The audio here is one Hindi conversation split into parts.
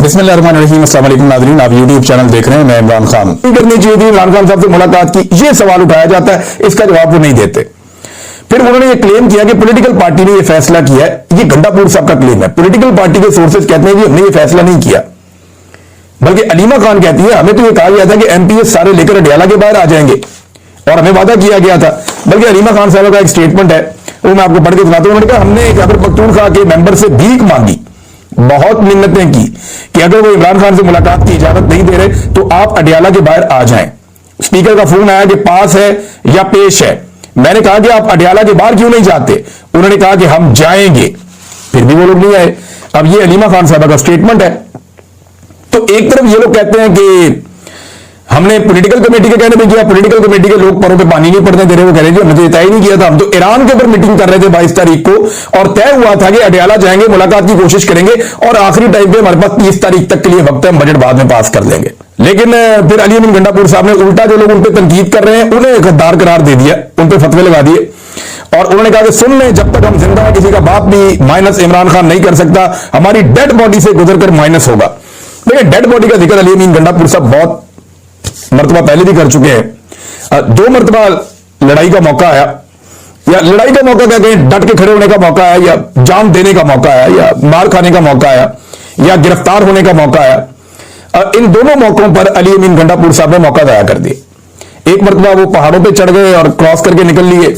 बिस्मिल्लाहिर्रहमानिर्रहीम। अस्सलाम वालेकुम नाज़रीन, आप यूट्यूब चैनल देख रहे हैं, मैं इमरान खान। करनी चाहिए थी इमरान खान साहब से मुलाकात की, ये सवाल उठाया जाता है, इसका जवाब वो नहीं देते। फिर उन्होंने ये क्लेम किया कि पॉलिटिकल पार्टी ने ये फैसला किया है। ये गंडापुर साहब का क्लेम है। पॉलिटिकल पार्टी के सोर्सेज कहते हैं कि हमने ये फैसला नहीं किया, बल्कि अलीमा खान कहती है हमें तो ये कहा गया था कि एमपीएस सारे लेकर अडियाला के बाहर आ जाएंगे और हमें वादा किया गया था। बल्कि अलीमा खान साहब का एक स्टेटमेंट है, वो मैं आपको पढ़ के सुनाता हूं। उन्होंने कहा हमने खैबर पख्तूनख्वा के मेंबर से भीख मांगी, बहुत मिन्नतें की कि अगर वो इमरान खान से मुलाकात की इजाजत नहीं दे रहे तो आप अडियाला के बाहर आ जाएं। स्पीकर का फोन आया कि पास है या पेश है। मैंने कहा कि आप अडियाला के बाहर क्यों नहीं जाते? उन्होंने कहा कि हम जाएंगे, फिर भी वो लोग नहीं आए। अब ये अलीमा खान साहब का स्टेटमेंट है। तो एक तरफ ये लोग कहते हैं कि हमने पॉलिटिकल कमेटी के कहने पे किया, पॉलिटिकल कमेटी के लोग परों पे पानी नहीं पड़ने दे रहे। वो कह रहे थे हमने तो तय नहीं किया था, हम तो ईरान के ऊपर मीटिंग कर रहे थे 22 तारीख को और तय हुआ था कि अडियाला जाएंगे, मुलाकात की कोशिश करेंगे और आखिरी टाइम पे हमारे पास 30 तारीख तक के लिए वक्त है, हम बजट बाद में पास कर लेंगे। लेकिन फिर अली अमीन गंडापुर साहब ने उल्टा जो लोग उन पर तनकीद कर रहे हैं उन्हें गद्दार करार दे दिया, उन पर फतवे लगा दिए और उन्होंने कहा कि सुन लें, जब तक हम जिंदा हैं किसी का बाप भी माइनस इमरान खान नहीं कर सकता, हमारी डेड बॉडी से गुजरकर माइनस होगा। देखिए, डेड बॉडी का जिक्र अली अमीन गंडापुर साहब बहुत मर्तबा पहले भी कर चुके हैं। 2 मर्तबा लड़ाई का मौका आया, या लड़ाई का मौका क्या कहें, डट के खड़े होने का मौका आया, या जान देने का मौका आया, या मार खाने का मौका आया, या गिरफ्तार होने का मौका आया। इन दोनों मौकों पर अली अमीन गंडापुर साहब ने मौका दया कर दिए। एक मर्तबा वो पहाड़ों पे चढ़ गए और क्रॉस करके निकल लिए,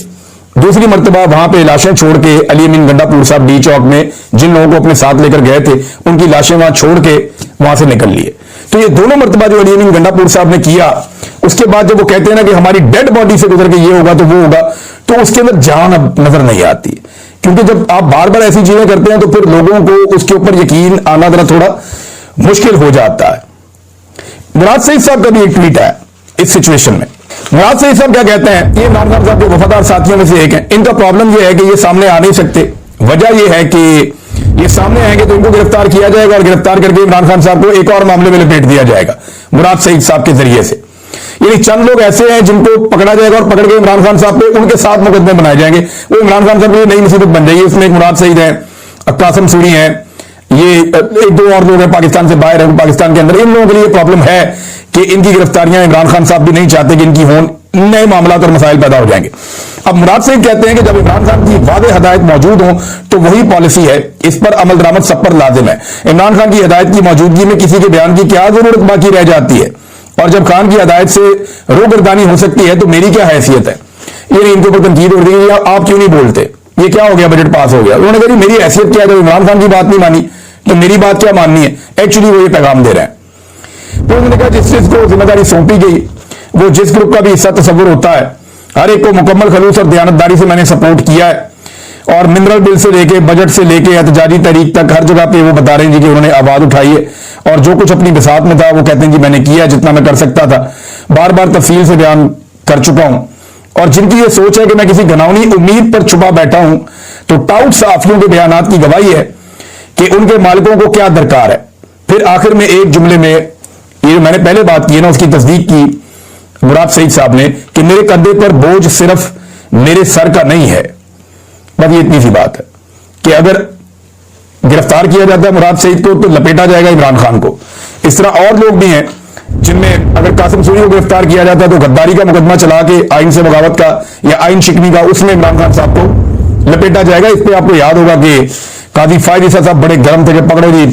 दूसरी मर्तबा वहां पे लाशें छोड़ के अली अमीन गंडापुर साहब डी चौक में जिन लोगों को अपने साथ लेकर गए थे उनकी लाशें वहां छोड़ के वहां से निकल लिए। तो ये दोनों मर्तबा जो अली अमीन गंडापुर साहब ने किया, उसके बाद जब वो कहते हैं ना कि हमारी डेड बॉडी से गुजर के ये होगा तो वो होगा, तो उसके अंदर जान अब नजर नहीं आती। क्योंकि जब आप बार बार ऐसी चीजें करते हैं तो फिर लोगों को उसके ऊपर यकीन आना जरा थोड़ा मुश्किल हो जाता है। मुराद सईद साहब का भी एक ट्वीट है इस सिचुएशन में। मुराद सईद साहब क्या कहते हैं, ये इमरान खान साहब के वफादार साथियों में से एक हैं। इनका प्रॉब्लम यह है कि ये सामने आ नहीं सकते। वजह यह है कि ये सामने आएंगे तो इनको गिरफ्तार किया जाएगा और गिरफ्तार करके इमरान खान साहब को एक और मामले में लपेट दिया जाएगा मुराद सईद साहब के जरिए से। ये चंद लोग ऐसे हैं जिनको पकड़ा जाएगा और पकड़ के इमरान खान साहब पे उनके साथ मुकदमे बनाए जाएंगे। वो इमरान खान साहब की नई मुसीबत बन जाएगी। उसमें एक मुराद सईद है, कासिम सूरी है, ये एक दो और लोग हैं पाकिस्तान से बाहर है, पाकिस्तान के अंदर। इन लोगों के लिए प्रॉब्लम है कि इनकी गिरफ्तारियां इमरान खान साहब भी नहीं चाहते कि इनकी हों, नए मामला और मसाइल पैदा हो जाएंगे। अब मुराद सईद कहते हैं कि जब इमरान खान की वादे हदायत मौजूद हो तो वही पॉलिसी है, इस पर अमल दरामद सब पर लाजिम है। इमरान खान की हदायत की मौजूदगी में किसी के बयान की क्या जरूरत बाकी रह जाती है, और जब खान की हदायत से रोगर्दानी हो सकती है तो मेरी क्या हैसियत है। ये इनके ऊपर तनकीद हो रही है, आप क्यों नहीं बोलते, ये क्या हो गया, बजट पास हो गया। उन्होंने कहा मेरी हैसियत क्या है, जब इमरान खान की बात नहीं मानी तो मेरी बात क्या माननी है। एक्चुअली वो ये पैगाम दे रहे हैं। तो उन्होंने कहा जिस चीज को जिम्मेदारी सौंपी गई वो जिस ग्रुप का भी हिस्सा तस्वुर होता है, हर एक को मुकम्मल खलूस और दयानतदारी से मैंने सपोर्ट किया है। और मिनरल बिल से लेके बजट से लेके एहतजाजी तहरीक तक हर जगह पे वो बता रहे हैं जी कि उन्होंने आवाज उठाई है और जो कुछ अपनी बिसात में था वो कहते हैं जी मैंने किया जितना मैं कर सकता था। बार बार तफसील से बयान कर चुका हूं। और जिनकी ये सोच है कि मैं किसी घिनौनी उम्मीद पर छुपा बैठा हूं, तो टाउट सहाफियों के बयानात की गवाही है कि उनके मालिकों को क्या दरकार है। फिर आखिर में एक जुमले में ये मैंने पहले बात की है ना, उसकी तस्दीक की मुराद सईद साहब ने कि मेरे कंधे पर बोझ सिर्फ मेरे सर का नहीं है। बस ये इतनी सी बात है कि अगर गिरफ्तार किया जाता है मुराद सईद को तो लपेटा जाएगा इमरान खान को। इस तरह और लोग भी हैं जिनमें अगर कासिम सूरी को गिरफ्तार किया जाता है तो गद्दारी का मुकदमा चला के आइन से बगावत का या आइन शिकनी का, उसमें इमरान खान साहब को लपेटा जाएगा। इस पर आपको याद होगा कि काजी फायद ईसा साहब बड़े गर्म थे कि पकड़ो जी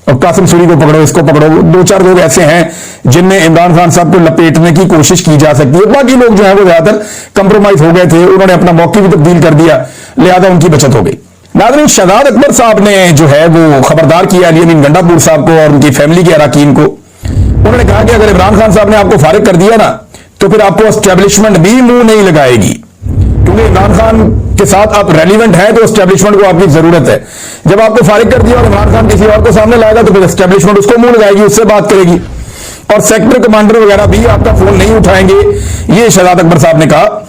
कासिम सूरी को पकड़ो, इसको पकड़ो। 2-4 लोग ऐसे हैं जिनमें इमरान खान साहब को लपेटने की कोशिश की जा सकती है। बाकी लोग जो है वो ज्यादातर कंप्रोमाइज हो गए थे, उन्होंने अपना मौके भी तब्दील कर दिया, लिहाजा उनकी बचत हो गई। नाज़रीन, शहजाद अकबर साहब ने जो है वो खबरदार किया अली अमीन गंडापुर साहब को और उनकी फैमिली के अरकान को। उन्होंने कहा कि अगर इमरान खान साहब ने आपको फारिग कर दिया ना तो फिर आपको एस्टेब्लिशमेंट भी मुंह नहीं लगाएगी, क्योंकि इमरान खान के साथ आप रेलिवेंट है तो एस्टेब्लिशमेंट को आपकी जरूरत है। जब आपको फारिग कर दिया और इमरान खान किसी और को सामने लाएगा तो फिर एस्टेब्लिशमेंट उसको मुंह लगाएगी, उससे बात करेगी और सेक्टर कमांडर वगैरह भी आपका फोन नहीं उठाएंगे, ये शहजाद अकबर साहब ने कहा।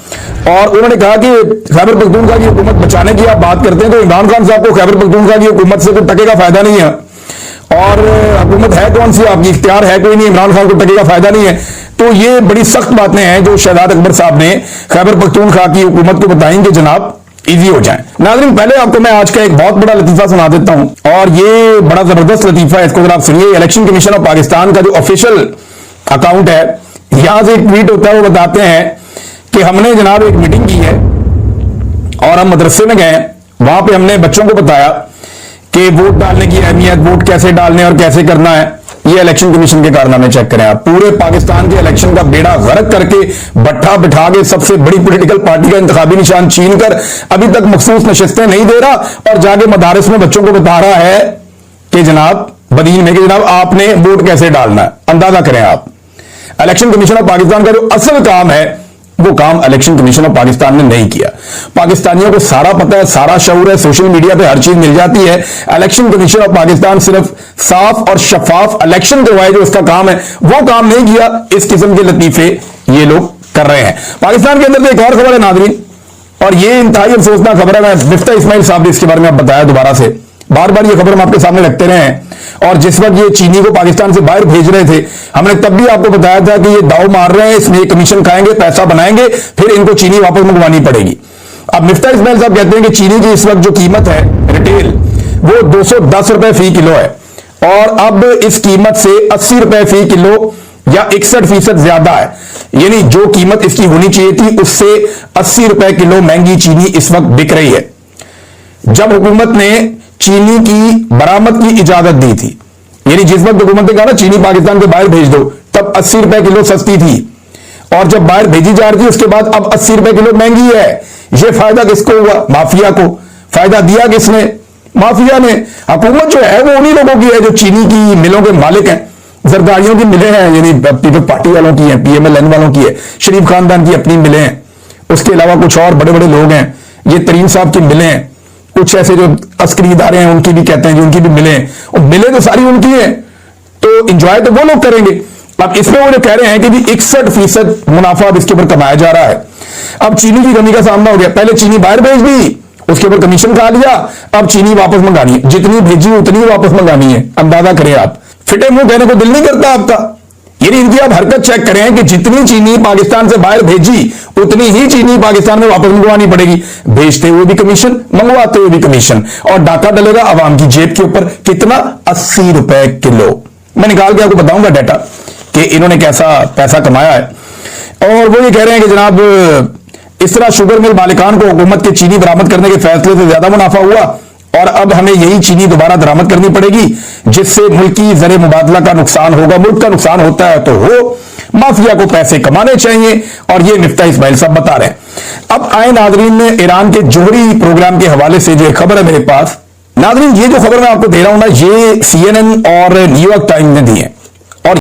और उन्होंने कहा कि खैबर पख्तूनख्वा की हुकूमत बचाने की आप बात करते हैं तो इमरान खान साहब को खैबर पख्तूनख्वा की हुकूमत से कोई टके का फायदा नहीं है, और हुकूमत है कौन सी, आपकी इख्तियार है कोई नहीं, इमरान खान को टके का फायदा नहीं है। तो ये बड़ी सख्त बातें हैं जो शहजाद अकबर साहब ने खैबर पख्तूनख्वा की हुकूमत को बताएंगे। जनाब इजी हो जाए। नाज़रीन, पहले आपको मैं आज का एक बहुत बड़ा लतीफा सुना देता हूं, और ये बड़ा जबरदस्त लतीफा है, इसको अगर आप सुनिए। इलेक्शन कमीशन ऑफ पाकिस्तान का जो ऑफिशियल अकाउंट है, यहां से एक ट्वीट होता है, वो बताते हैं कि हमने जनाब एक मीटिंग की है और हम मदरसे में गए, वहां पे हमने बच्चों को बताया कि वोट डालने की अहमियत, वोट कैसे डालने और कैसे करना है। ये इलेक्शन कमीशन के कारनामे चेक करें आप। पूरे पाकिस्तान के इलेक्शन का बेड़ा गर्क करके बट्ठा बिठा के सबसे बड़ी पॉलिटिकल पार्टी का इंतखाबी निशान छीन कर अभी तक मखसूस नशिस्तें नहीं दे रहा, और जाके मदारिस में बच्चों को बता रहा है कि जनाब बदीन में कि जनाब आपने वोट कैसे डालना है। अंदाजा करें आप, इलेक्शन कमीशन ऑफ पाकिस्तान का जो असल काम है वो काम इलेक्शन कमीशन ऑफ पाकिस्तान ने नहीं किया। पाकिस्तानियों को सारा पता है, सारा शऊर है, सोशल मीडिया पे हर चीज मिल जाती है। इलेक्शन कमीशन ऑफ पाकिस्तान सिर्फ साफ और शफाफ इलेक्शन करवाए, जो उसका काम है वो काम नहीं किया। इस किस्म के लतीफे ये लोग कर रहे हैं। पाकिस्तान के अंदर तो एक और खबर है नाज़रीन, और ये इंतहाई अफसोसनाक खबर है। मैं मिफ्ता इस्माइल साहब ने इसके बारे में बताया दोबारा से, बार बार ये खबर हम आपके सामने रखते रहे हैं। और जिस वक्त ये चीनी को पाकिस्तान से बाहर भेज रहे थे, हमने तब भी आपको बताया था कि ये दाव मार रहे हैं, इसमें कमीशन खाएंगे, पैसा बनाएंगे, फिर इनको चीनी वापस मंगवानी पड़ेगी। अब मिफ्ता इस्माइल साहब कहते हैं कि चीनी की इस वक्त जो कीमत है रिटेल, वो 210 रुपए फी किलो है, और अब इस कीमत से 80 रुपए फी किलो या 61% ज्यादा है। यानी जो कीमत इसकी होनी चाहिए थी उससे 80 रुपए किलो महंगी चीनी इस वक्त बिक रही है। जब हुकूमत ने चीनी की बरामद की इजाजत दी थी, यानी जिस वक्त हुकूमत ने कहा ना चीनी पाकिस्तान के बाहर भेज दो, तब 80 रुपए किलो सस्ती थी, और जब बाहर भेजी जा रही थी उसके बाद अब 80 रुपए किलो महंगी है। यह फायदा किसको हुआ? माफिया को। फायदा दिया किसने? माफिया ने। हुकूमत जो है वो उन्हीं लोगों की है जो चीनी की मिलों के मालिक हैं। जरदारियों की मिलें हैं, यानी पीपल्स पार्टी वालों की हैं, PMLN वालों की है, शरीफ खानदान की अपनी मिलें हैं, उसके अलावा कुछ और बड़े बड़े लोग हैं, ये तरीन साहब की मिलें हैं, कुछ ऐसे जो अस्करी इदारे हैं उनकी भी कहते हैं कि उनकी भी मिलें, और मिलें तो सारी उनकी हैं, तो इंजॉय तो वो लोग करेंगे। अब इसमें वो जो कह रहे हैं कि भी 61% मुनाफा अब इसके ऊपर कमाया जा रहा है। अब चीनी की कमी का सामना हो गया। पहले चीनी बाहर भेज दी, उसके ऊपर कमीशन खा लिया, अब चीनी वापस मंगानी है, जितनी भेजी उतनी वापस मंगानी है। अंदाजा करें आप, फिटे मुंह कहने को दिल नहीं करता आपका। यानी इनकी आप हरकत चेक करें कि जितनी चीनी पाकिस्तान से बाहर भेजी उतनी ही चीनी पाकिस्तान में वापस मंगवानी पड़ेगी। भेजते हुए भी कमीशन, मंगवाते हुए भी कमीशन, और डाका डलेगा अवाम की जेब के ऊपर। कितना? 80 रुपए किलो। मैं निकाल के आपको बताऊंगा डाटा कि इन्होंने कैसा पैसा कमाया है। और वो ये कह रहे हैं कि जनाब इस तरह शुगर मिल मालिकान को हुकूमत के चीनी बरामद करने के फैसले से ज्यादा मुनाफा हुआ, और अब हमें यही चीनी दोबारा बरामद करनी पड़ेगी, जिससे मुल्की ज़र मुबादला का नुकसान होगा। मुल्क का नुकसान होता है तो हो, माफिया को पैसे कमाने चाहिए, और ये मिफ्ता इस्माइल साहब बता रहे हैं। अब आए नाजरीन, ईरान के जोहरी प्रोग्राम के हवाले से जो खबर है मेरे पास, नाजरीन ये जो खबर मैं आपको दे रहा हूं ना, ये CNN और न्यूयॉर्क टाइम्स ने दी है।